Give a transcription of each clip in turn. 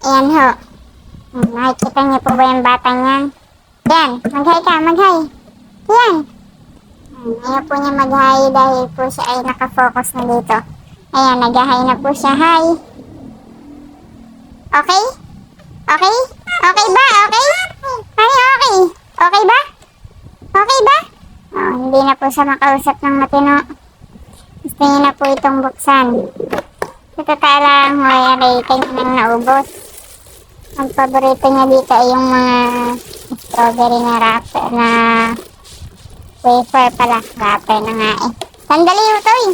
Ayan ho. Nakikita niyo po ba yung bata niyan? Yan, mag-hi ka, mag-hi. Yan. Ayaw po niya mag-hi dahil po siya ay nakafocus na dito. Ayan, nag-hi na po siya. Hi. Okay? Okay? Okay ba? Okay? Ay, okay. Okay ba? Okay ba? Oh, hindi na po siya makausap ng matino. Gusto niya na po itong buksan. Sa totoo lang, may kanya nang naubos. Ang paborito niya dito ay yung mga strawberry na wrapper na wafer pala. Wrapper na nga eh. Sandali ito eh.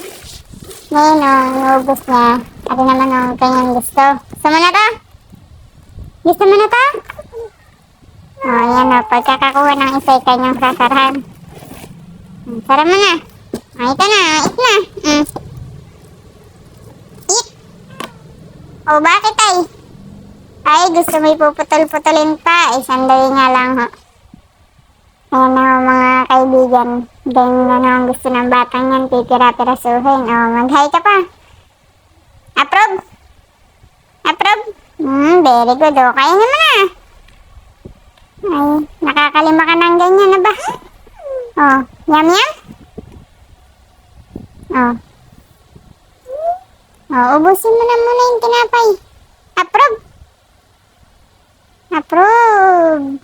Ngayon o, naubos niya. Ano naman ang kanyang gusto. Gusto mo na to? Gusto mo na to? O, yan o. Pagkakakuha ng isa ay kanyang sasarahan. Sara mo na. O, ito na. Eat na. Eat. O, bakit ay? Ay, gusto mo ipuputol-putulin pa. Eh, sandali nga lang ho. Ayan na ho, mga kaibigan. Ganyan na ang gusto ng batang yan. Titira-tirasuhin. O, mag-hi ka pa. Approve? Approve? Very good. O, kaya naman na. Ay, nakakalima ka ng ganyan na ba? O, yum yum? O. O, ubusin mo na muna yung tinapay. Approve? Approve.